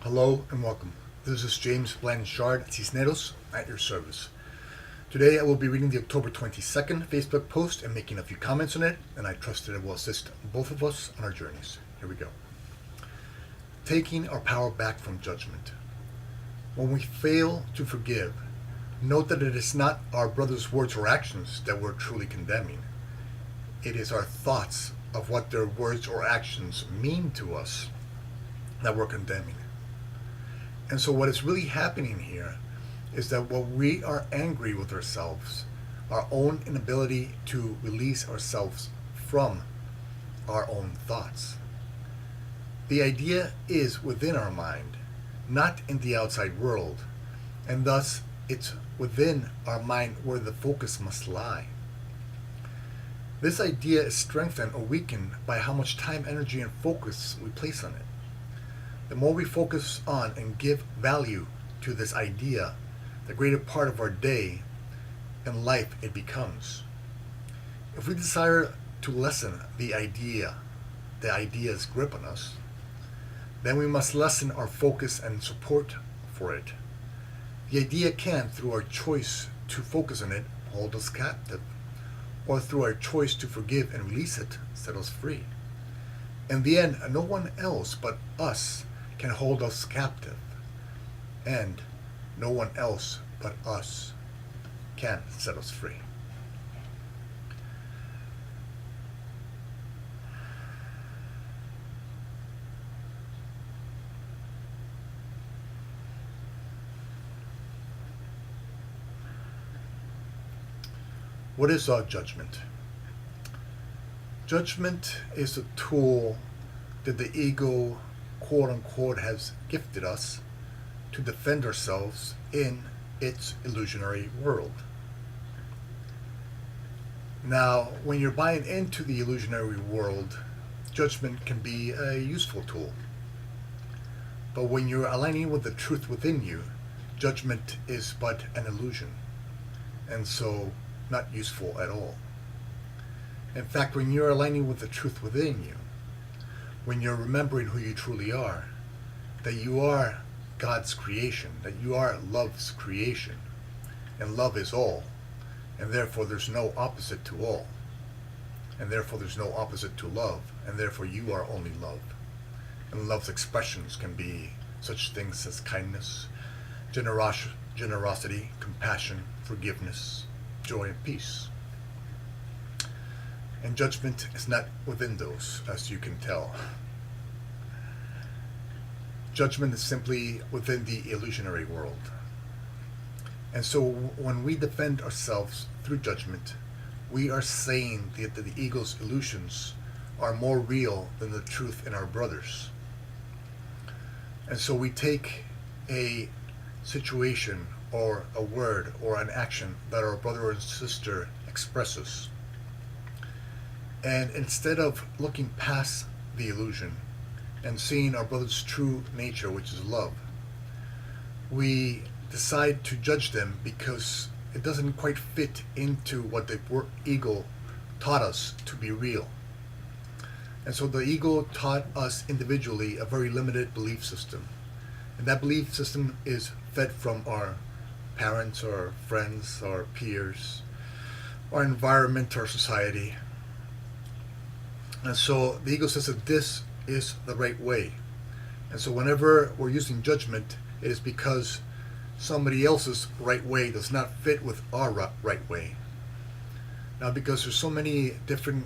Hello and welcome. This is James Blanchard, Cisneros, at your service. Today I will be reading the October 22nd Facebook post and making a few comments on it, and I trust that it will assist both of us on our journeys. Here we go. Taking our power back from judgment. When we fail to forgive, note that it is not our brother's words or actions that we're truly condemning. It is our thoughts of what their words or actions mean to us that we're condemning. And so what is really happening here is that when we are angry with ourselves, our own inability to release ourselves from our own thoughts. The idea is within our mind, not in the outside world, and thus it's within our mind where the focus must lie. This idea is strengthened or weakened by how much time, energy, and focus we place on it. The more we focus on and give value to this idea, the greater part of our day and life it becomes. If we desire to lessen the idea's grip on us, then we must lessen our focus and support for it. The idea can, through our choice to focus on it, hold us captive, or through our choice to forgive and release it, set us free. In the end, no one else but us can hold us captive, and no one else but us can set us free. What is judgment? Judgment is a tool that the ego, quote unquote, has gifted us to defend ourselves in its illusionary world. Now, when you're buying into the illusionary world, judgment can be a useful tool. But when you're aligning with the truth within you, judgment is but an illusion, and so not useful at all. In fact, when you're aligning with the truth within you, when you're remembering who you truly are, that you are God's creation, that you are love's creation, and love is all, and therefore there's no opposite to all, and therefore there's no opposite to love, and therefore you are only love. And love's expressions can be such things as kindness, generosity, compassion, forgiveness, joy, and peace. And judgment is not within those, as you can tell. Judgment is simply within the illusionary world. And so when we defend ourselves through judgment, we are saying that the ego's illusions are more real than the truth in our brothers. And so we take a situation or a word or an action that our brother or sister expresses, and instead of looking past the illusion and seeing our brother's true nature, which is love, we decide to judge them because it doesn't quite fit into what the ego taught us to be real. And so the ego taught us individually a very limited belief system. And that belief system is fed from our parents, our friends, our peers, our environment, our society. And so the ego says that this is the right way. And so whenever we're using judgment, it is because somebody else's right way does not fit with our right way. Now, because there's so many different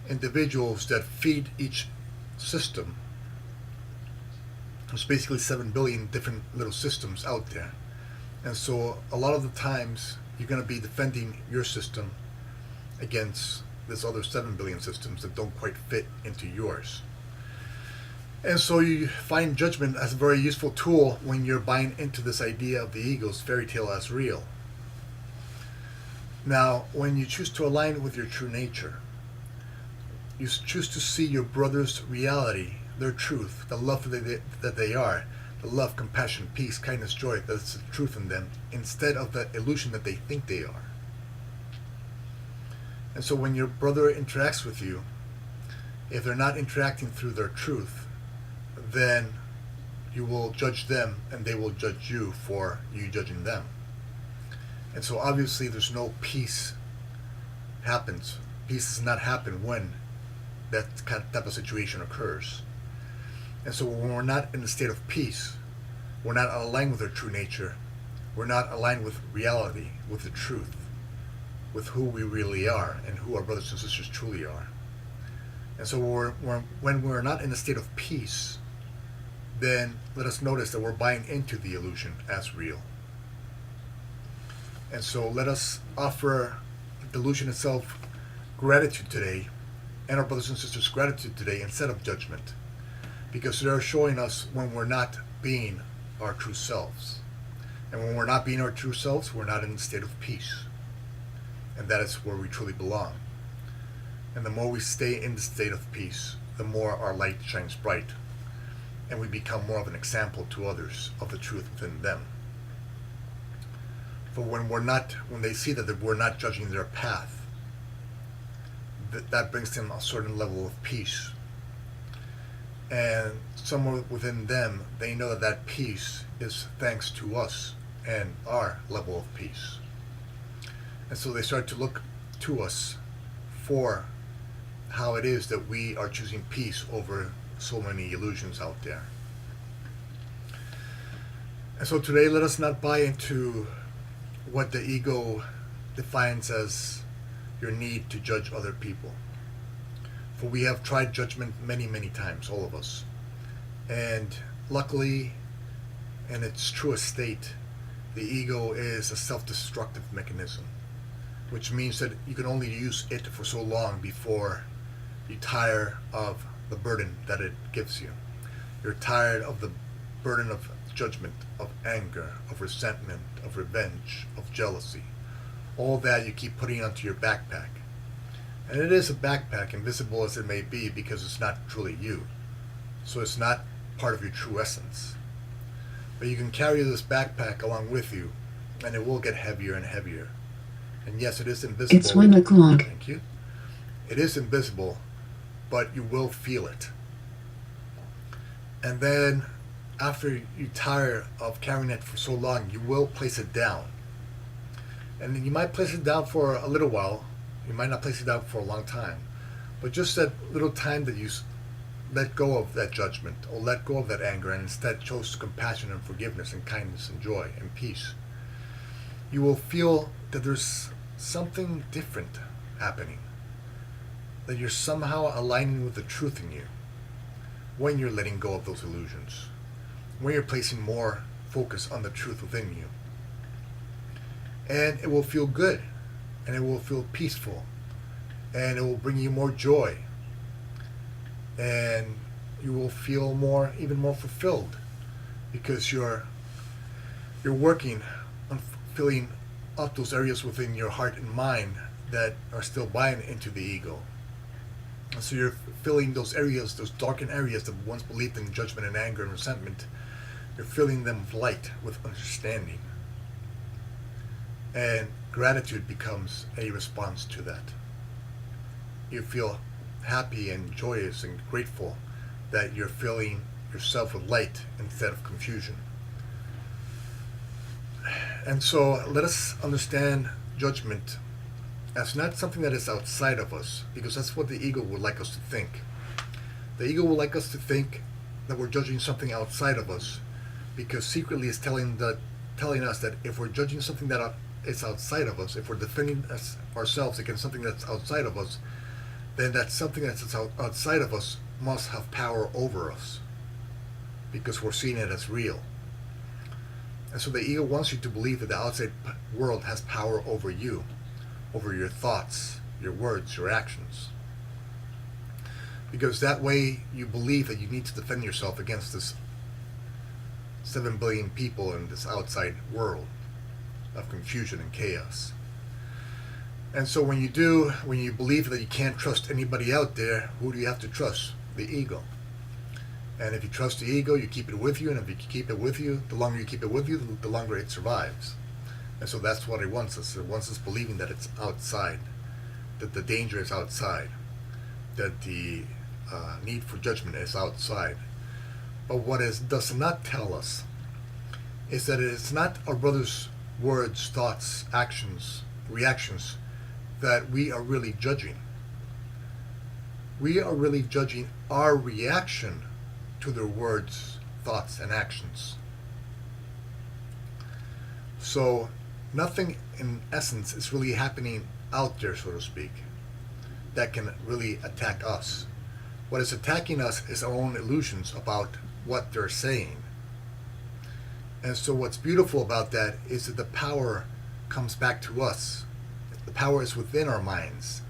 individuals that feed each system, there's basically 7 billion different little systems out there. And so a lot of the times you're going to be defending your system against this other 7 billion systems that don't quite fit into yours. And so you find judgment as a very useful tool when you're buying into this idea of the ego's fairy tale as real. Now, when you choose to align with your true nature, you choose to see your brother's reality, their truth, the love that they are, the love, compassion, peace, kindness, joy, that's the truth in them, instead of the illusion that they think they are. And so when your brother interacts with you, if they're not interacting through their truth, then you will judge them and they will judge you for you judging them. And so obviously there's no peace happens. Peace does not happen when that type of situation occurs. And so when we're not in a state of peace, we're not aligned with our true nature, we're not aligned with reality, with the truth, with who we really are and who our brothers and sisters truly are. And so when we're not in a state of peace, then let us notice that we're buying into the illusion as real. And so let us offer the illusion itself gratitude today, and our brothers and sisters gratitude today instead of judgment, because they're showing us when we're not being our true selves. And when we're not being our true selves, we're not in a state of peace. And that is where we truly belong. And the more we stay in the state of peace, the more our light shines bright, and we become more of an example to others of the truth within them. For when they see that we're not judging their path, that brings them a certain level of peace. And somewhere within them, they know that that peace is thanks to us and our level of peace. And so they start to look to us for how it is that we are choosing peace over so many illusions out there. And so today, let us not buy into what the ego defines as your need to judge other people. For we have tried judgment many, many times, all of us. And luckily, in its truest state, the ego is a self-destructive mechanism, which means that you can only use it for so long before you tire of the burden that it gives you. You're tired of the burden of judgment, of anger, of resentment, of revenge, of jealousy. All that you keep putting onto your backpack. And it is a backpack, invisible as it may be, because it's not truly you. So it's not part of your true essence. But you can carry this backpack along with you, and it will get heavier and heavier. And yes, it is invisible. It's 1 o'clock. Thank you. It is invisible, but you will feel it. And then, after you tire of carrying it for so long, you will place it down. And you might place it down for a little while. You might not place it down for a long time. But just that little time that you let go of that judgment, or let go of that anger, and instead chose compassion and forgiveness and kindness and joy and peace, you will feel that there's something different happening. That you're somehow aligning with the truth in you when you're letting go of those illusions. When you're placing more focus on the truth within you. And it will feel good, and it will feel peaceful, and it will bring you more joy, and you will feel even more fulfilled, because you're working on filling up those areas within your heart and mind that are still buying into the ego. And so you're filling those areas, those darkened areas that once believed in judgment and anger and resentment. You're filling them with light, with understanding. And gratitude becomes a response to that. You feel happy and joyous and grateful that you're filling yourself with light instead of confusion. And so let us understand judgment as not something that is outside of us, because that's what the ego would like us to think. The ego would like us to think that we're judging something outside of us, because secretly it's telling us that if we're judging something that is outside of us, if we're defending ourselves against something that's outside of us, then that something that's outside of us must have power over us, because we're seeing it as real. And so the ego wants you to believe that the outside world has power over you, over your thoughts, your words, your actions. Because that way you believe that you need to defend yourself against this 7 billion people in this outside world of confusion and chaos. And so when you believe that you can't trust anybody out there, who do you have to trust? The ego. And if you trust the ego, you keep it with you, and if you keep it with you, the longer you keep it with you, the longer it survives. And so that's what it wants us. It wants us believing that it's outside, that the danger is outside, that the need for judgment is outside. But what it does not tell us is that it is not our brother's words, thoughts, actions, reactions that we are really judging. We are really judging our reaction to their words, thoughts, and actions. So nothing in essence is really happening out there, so to speak, that can really attack us. What is attacking us is our own illusions about what they're saying. And so what's beautiful about that is that the power comes back to us. The power is within our minds,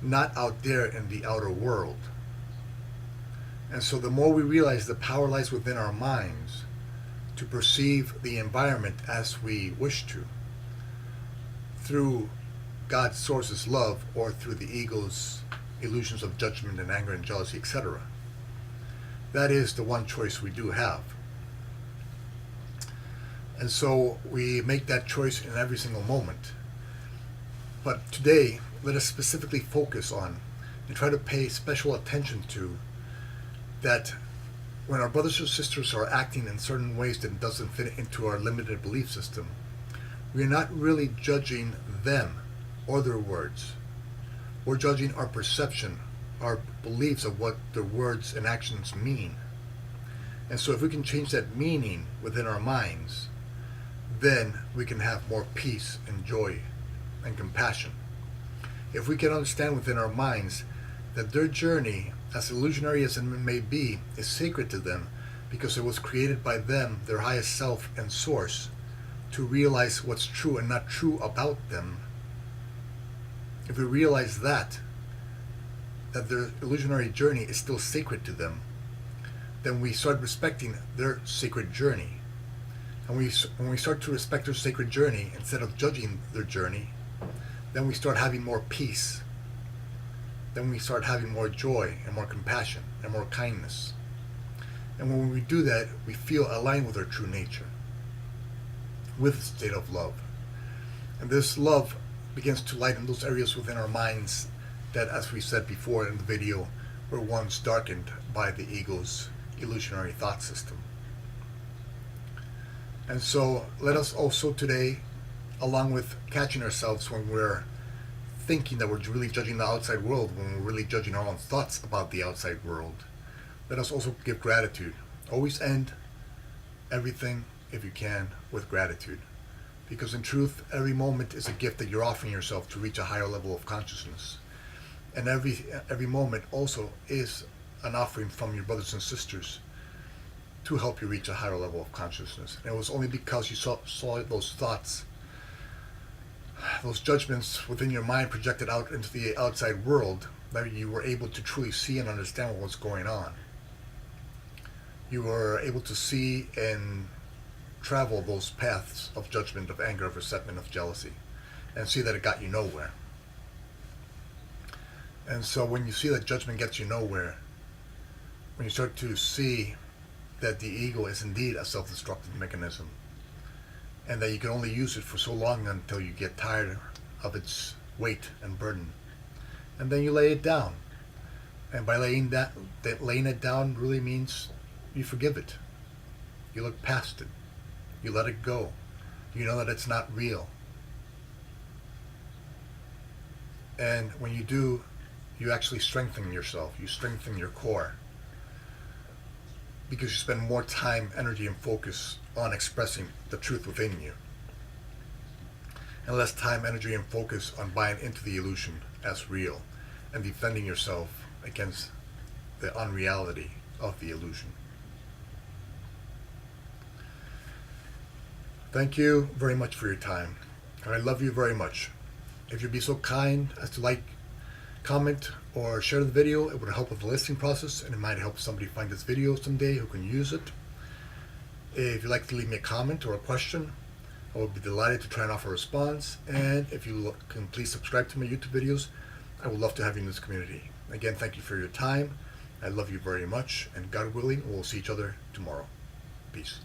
not out there in the outer world. And so the more we realize the power lies within our minds to perceive the environment as we wish to, through God's source's love or through the ego's illusions of judgment and anger and jealousy, etc. That is the one choice we do have. And so we make that choice in every single moment. But today, let us specifically focus on and try to pay special attention to that when our brothers or sisters are acting in certain ways that doesn't fit into our limited belief system, we are not really judging them or their words. We're judging our perception, our beliefs of what their words and actions mean. And so if we can change that meaning within our minds, then we can have more peace and joy and compassion. If we can understand within our minds that their journey, as illusionary as it may be, is sacred to them because it was created by them, their highest self and source, to realize what's true and not true about them. If we realize that their illusionary journey is still sacred to them, then we start respecting their sacred journey. And when we start to respect their sacred journey instead of judging their journey, then we start having more peace. Then we start having more joy and more compassion and more kindness. And when we do that, we feel aligned with our true nature, with the state of love. And this love begins to lighten those areas within our minds that, as we said before in the video, were once darkened by the ego's illusionary thought system. And so let us also today, along with catching ourselves when we're thinking that we're really judging the outside world, when we're really judging our own thoughts about the outside world, let us also give gratitude. Always end everything, if you can, with gratitude. Because in truth, every moment is a gift that you're offering yourself to reach a higher level of consciousness. And every moment also is an offering from your brothers and sisters to help you reach a higher level of consciousness. And it was only because you saw those thoughts, those judgments within your mind projected out into the outside world, that you were able to truly see and understand what was going on. You were able to see and travel those paths of judgment, of anger, of resentment, of jealousy, and see that it got you nowhere. And so when you see that judgment gets you nowhere, when you start to see that the ego is indeed a self-destructive mechanism, and that you can only use it for so long until you get tired of its weight and burden, and then you lay it down. And by laying it down really means you forgive it. You look past it. You let it go. You know that it's not real. And when you do, you actually strengthen yourself. You strengthen your core. Because you spend more time, energy, and focus on expressing the truth within you. And less time, energy, and focus on buying into the illusion as real and defending yourself against the unreality of the illusion. Thank you very much for your time. And I love you very much. If you'd be so kind as to like, comment, or share the video, it would help with the listening process, and it might help somebody find this video someday who can use it. If you'd like to leave me a comment or a question, I would be delighted to try and offer a response. And if you can please subscribe to my YouTube videos, I would love to have you in this community. Again, thank you for your time. I love you very much, and God willing, we'll see each other tomorrow. Peace.